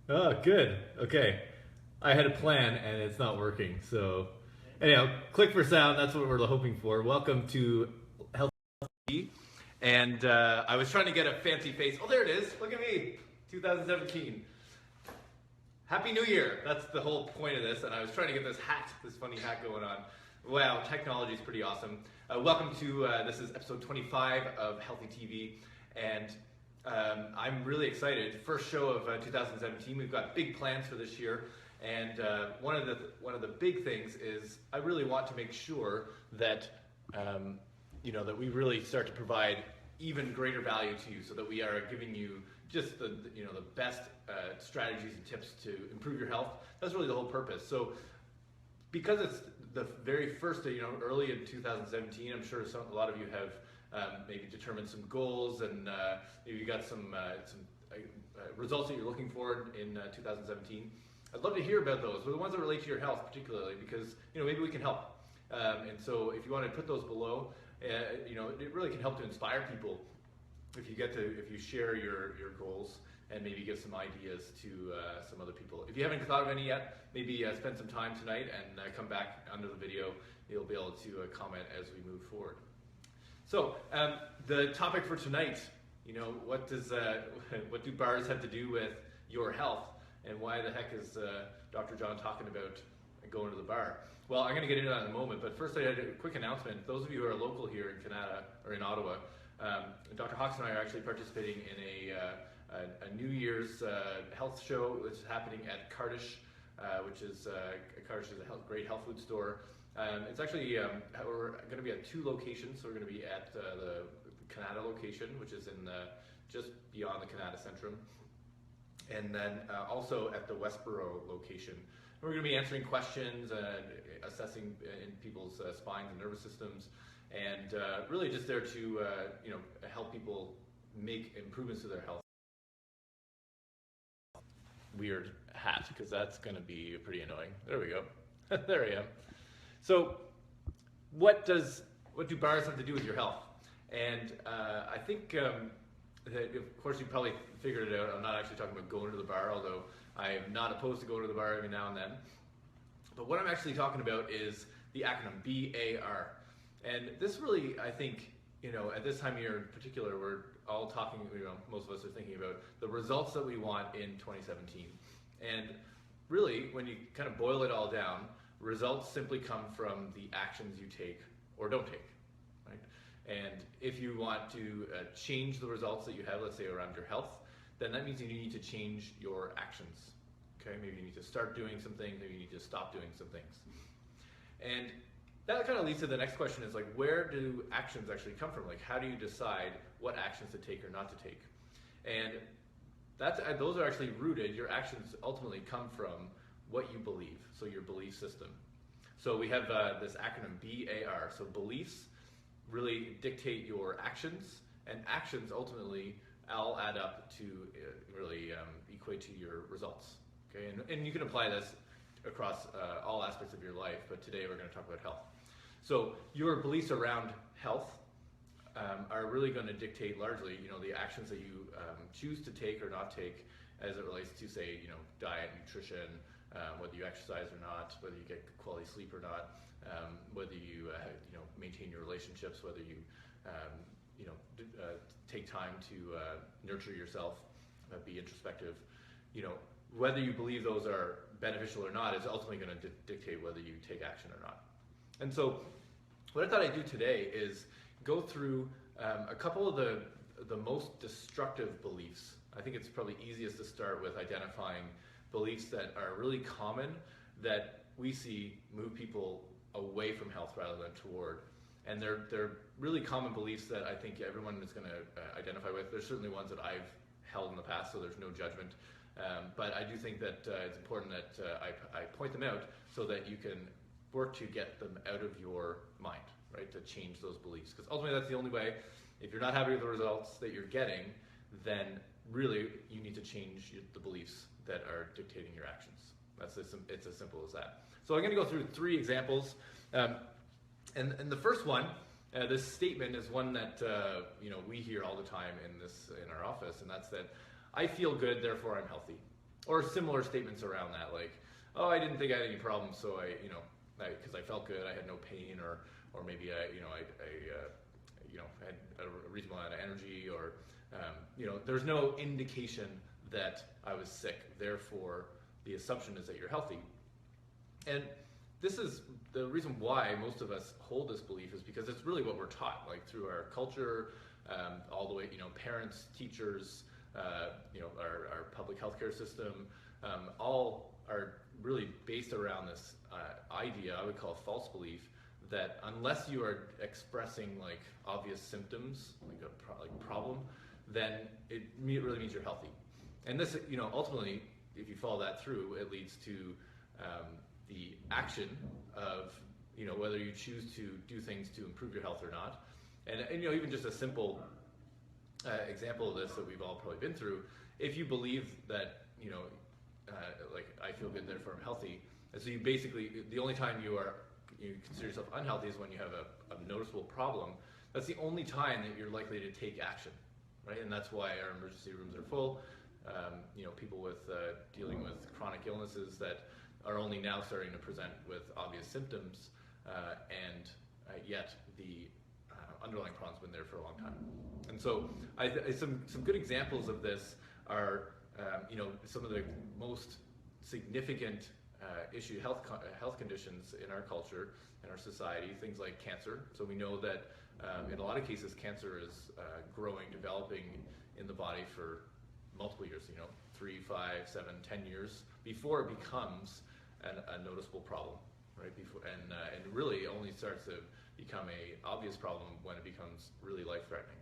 Oh, good. Okay. I had a plan and it's not working. So, anyhow, click for sound. That's what we're hoping for. Welcome to Healthy. And I was trying to get a fancy face. Oh, there it is. Look at me. 2017. Happy New Year. That's the whole point of this. And I was trying to get this funny hat going on. Wow, technology is pretty awesome. Welcome to, this is episode 25 of Healthy TV. And I'm really excited. First show of 2017. We've got big plans for this year, and one of the big things is I really want to make sure that that we really start to provide even greater value to you, so that we are giving you just the best strategies and tips to improve your health. That's really the whole purpose. So because it's the very first day, early in 2017, I'm sure a lot of you have maybe determined some goals, and maybe you got some results that you're looking for in 2017. I'd love to hear about those, but the ones that relate to your health particularly, because maybe we can help. And so if you want to put those below, it really can help to inspire people if you share your goals and maybe give some ideas to some other people. If you haven't thought of any yet, maybe spend some time tonight and come back under the video. You'll be able to comment as we move forward. So the topic for tonight, what do bars have to do with your health, and why the heck is Dr. John talking about going to the bar? Well, I'm going to get into that in a moment, but first I had a quick announcement. Those of you who are local here in Canada or in Ottawa, Dr. Hawks and I are actually participating in a New Year's health show which is happening at Cardish, which is Cardish is a great health food store. It's actually, we're going to be at two locations. So we're going to be at the Canada location, which is in just beyond the Canada Centrum, and then also at the Westboro location. We're going to be answering questions and assessing in people's spines and nervous systems, and really just there to help people make improvements to their health. Weird hat, because that's going to be pretty annoying. There we go. There I am. So what do bars have to do with your health? And I think that, of course, you probably figured it out. I'm not actually talking about going to the bar, although I am not opposed to going to the bar every now and then. But what I'm actually talking about is the acronym BAR. And this really, I think, at this time of year in particular, we're all talking, most of us are thinking about the results that we want in 2017. And really, when you kind of boil it all down, results simply come from the actions you take or don't take, right? And if you want to change the results that you have, let's say around your health, then that means you need to change your actions. Okay, maybe you need to start doing some things, maybe you need to stop doing some things. And that kind of leads to the next question, is like, where do actions actually come from? Like, how do you decide what actions to take or not to take? And those are actually rooted, your actions ultimately come from what you believe, so your belief system. So we have this acronym BAR. So beliefs really dictate your actions, and actions ultimately all add up to really equate to your results. Okay, and you can apply this across all aspects of your life, but today we're going to talk about health. So your beliefs around health are really going to dictate largely, the actions that you choose to take or not take as it relates to, say, diet, nutrition, whether you exercise or not, whether you get quality sleep or not, whether you maintain your relationships, whether you take time to nurture yourself, be introspective. Whether you believe those are beneficial or not is ultimately going to dictate whether you take action or not. And so what I thought I'd do today is go through a couple of the most destructive beliefs. I think it's probably easiest to start with identifying beliefs that are really common, that we see move people away from health rather than toward. And they're really common beliefs that I think everyone is going to identify with. There's certainly ones that I've held in the past, so there's no judgment. But I do think that it's important that I point them out so that you can work to get them out of your mind, right? To change those beliefs. Because ultimately that's the only way. If you're not happy with the results that you're getting, then really you need to change the beliefs that are dictating your actions. It's as simple as that. So I'm going to go through three examples. And the first one, this statement is one that we hear all the time in our office, and that's that I feel good, therefore I'm healthy. or similar statements around that, like, oh, I didn't think I had any problems, so because I felt good, I had no pain, or maybe I had a reasonable amount of energy, or there's no indication that I was sick. Therefore, the assumption is that you're healthy. And this is the reason why most of us hold this belief, is because it's really what we're taught, like through our culture, all the way, parents, teachers, our public healthcare system, all are really based around this idea, I would call a false belief, that unless you are expressing like obvious symptoms, like a problem, then it really means you're healthy. And this, ultimately, if you follow that through, it leads to the action of, whether you choose to do things to improve your health or not. And even just a simple example of this that we've all probably been through, if you believe that, like, I feel good, therefore I'm healthy, and so you basically, the only time you consider yourself unhealthy is when you have a noticeable problem. That's the only time that you're likely to take action, right? And that's why our emergency rooms are full. People with dealing with chronic illnesses that are only now starting to present with obvious symptoms, and yet the underlying problem's been there for a long time. And so some good examples of this are some of the most significant health conditions in our culture, in our society, things like cancer. So we know that in a lot of cases cancer is growing, developing in the body for multiple years, 3, 5, 7, 10 years before it becomes a noticeable problem, right? And it really only starts to become a obvious problem when it becomes really life-threatening.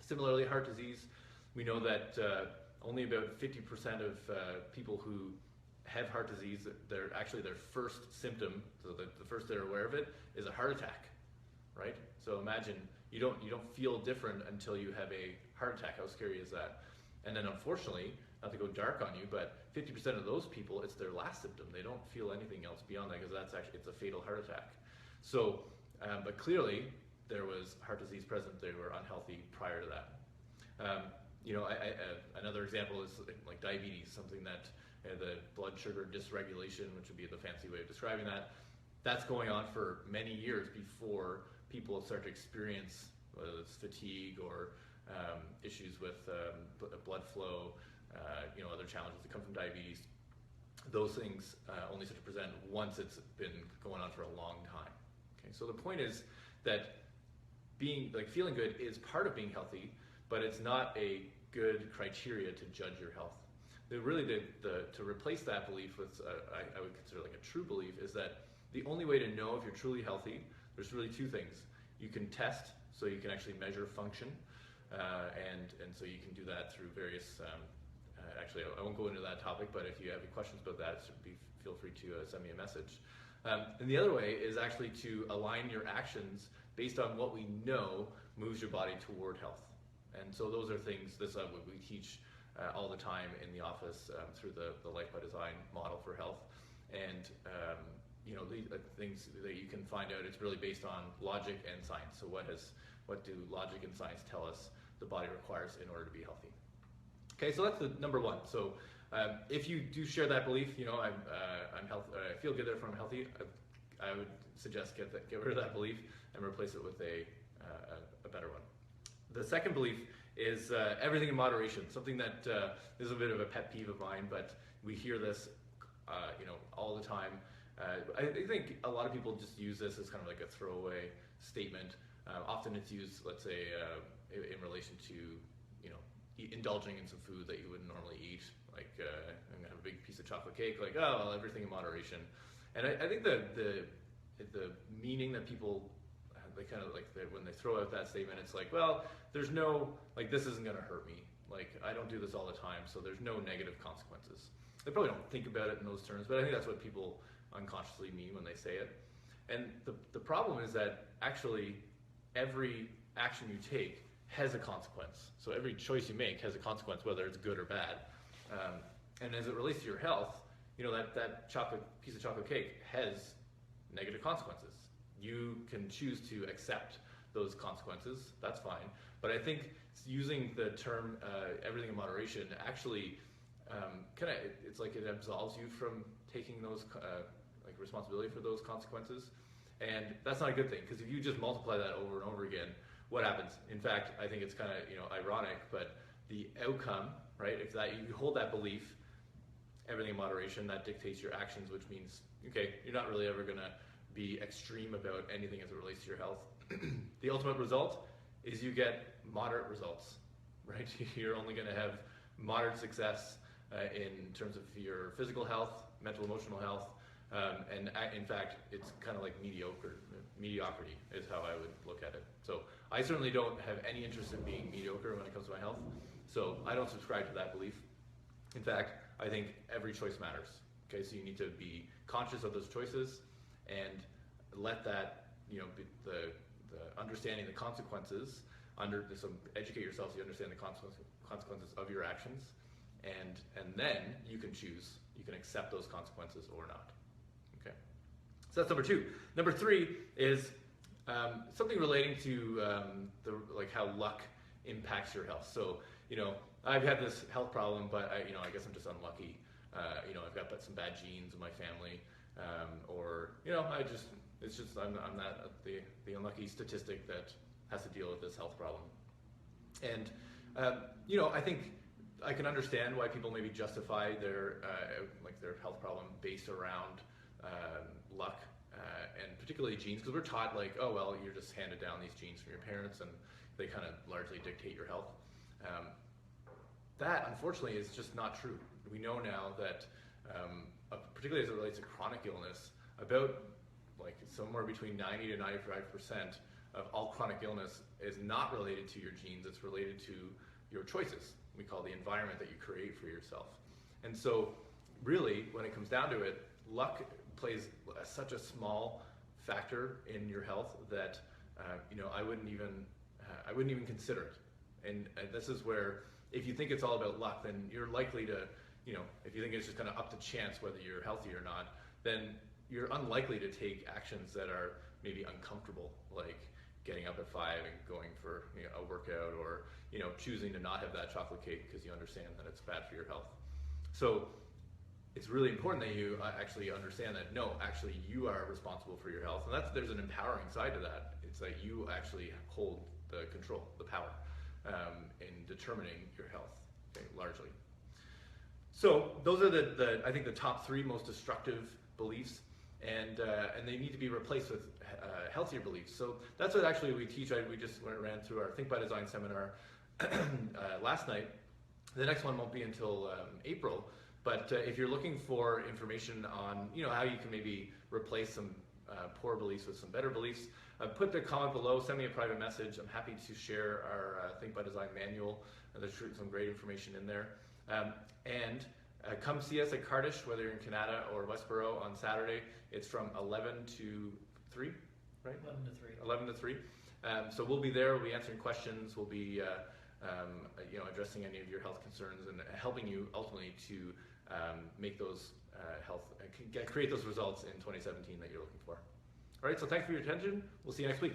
Similarly, heart disease, we know that only about 50% of people who have heart disease, their first symptom, so the first they're aware of it, is a heart attack, right? So imagine you don't feel different until you have a heart attack. How scary is that? And then unfortunately, not to go dark on you, but 50% of those people, it's their last symptom. They don't feel anything else beyond that, because it's a fatal heart attack. So, but clearly there was heart disease present. They were unhealthy prior to that. Another example is like diabetes, something that the blood sugar dysregulation, which would be the fancy way of describing that, that's going on for many years before people start to experience whether it's fatigue or issues with blood flow, other challenges that come from diabetes. Those things only start to present once it's been going on for a long time. Okay, so the point is that feeling good is part of being healthy, but it's not a good criteria to judge your health. To replace that belief with I would consider like a true belief, is that the only way to know if you're truly healthy, there's really two things. You can test, so you can actually measure function, and so you can do that through various. Actually, I won't go into that topic, but if you have any questions about that, feel free to send me a message. And the other way is actually to align your actions based on what we know moves your body toward health. And so those are things, this is what we teach all the time in the office through the Life by Design model for health. And these things that you can find out, it's really based on logic and science. So what do logic and science tell us the body requires in order to be healthy? Okay, so that's the number one. So if you do share that belief, I'm healthy, I feel good, therefore I'm healthy, I would suggest get rid of that belief and replace it with a better one. The second belief is everything in moderation, something that is a bit of a pet peeve of mine, but we hear this all the time. I think a lot of people just use this as kind of like a throwaway statement. Often it's used, let's say, in relation to indulging in some food that you wouldn't normally eat, like I'm gonna have a big piece of chocolate cake, like, oh, well, everything in moderation. And I think the meaning that people, they kind of like, when they throw out that statement, it's like, well, there's no, like, this isn't gonna hurt me, like, I don't do this all the time, so there's no negative consequences. They probably don't think about it in those terms, but I think that's what people unconsciously mean when they say it. And the problem is that actually every action you take has a consequence. So every choice you make has a consequence, whether it's good or bad. And as it relates to your health, that piece of chocolate cake has negative consequences. You can choose to accept those consequences, that's fine. But I think using the term everything in moderation actually it's like it absolves you from taking those like responsibility for those consequences, and that's not a good thing, because if you just multiply that over and over again, what happens? In fact, I think it's kind of ironic, but the outcome, right? If that you hold that belief, everything in moderation, that dictates your actions, which means okay, you're not really ever gonna be extreme about anything as it relates to your health. The ultimate result is you get moderate results, right? You're only going to have moderate success in terms of your physical health, mental, emotional health, and in fact, it's kind of like mediocrity is how I would look at it. So I certainly don't have any interest in being mediocre when it comes to my health, so I don't subscribe to that belief. In fact, I think every choice matters. Okay, so you need to be conscious of those choices and let that, be the understanding the consequences, so educate yourself so you understand the consequences of your actions, and then you can choose, you can accept those consequences or not. Okay, so that's number 2. Number 3 is something relating to how luck impacts your health. So, I've had this health problem, but I guess I'm just unlucky. I've got some bad genes in my family, or I'm not the unlucky statistic that has to deal with this health problem. And I think I can understand why people maybe justify their health problem based around luck, and particularly genes, because we're taught oh well, you're just handed down these genes from your parents, and they kind of largely dictate your health. That unfortunately is just not true. We know now that, particularly as it relates to chronic illness, about somewhere between 90 to 95% of all chronic illness is not related to your genes, it's related to your choices. We call the environment that you create for yourself. And so really, when it comes down to it, luck plays such a small factor in your health that I wouldn't even consider it. And this is where, if you think it's all about luck, then you're likely to, if you think it's just kind of up to chance whether you're healthy or not, then you're unlikely to take actions that are maybe uncomfortable, like getting up at 5 and going for a workout, or choosing to not have that chocolate cake because you understand that it's bad for your health. So it's really important that you actually understand that actually you are responsible for your health, and there's an empowering side to that. It's that you actually hold the control, the power in determining your health, largely. So those are I think the top 3 most destructive beliefs, and they need to be replaced with healthier beliefs. So that's what actually we teach. We just ran through our Think by Design seminar last night. The next one won't be until April, but if you're looking for information on how you can maybe replace some poor beliefs with some better beliefs, put the comment below, send me a private message. I'm happy to share our Think by Design manual. There's some great information in there. And come see us at Cardish, whether you're in Canada or Westboro, on Saturday. It's from 11 to 3, right? 11 to 3. 11 to 3. So we'll be there. We'll be answering questions. We'll be addressing any of your health concerns and helping you ultimately to make those create those results in 2017 that you're looking for. All right, so thanks for your attention. We'll see you next week.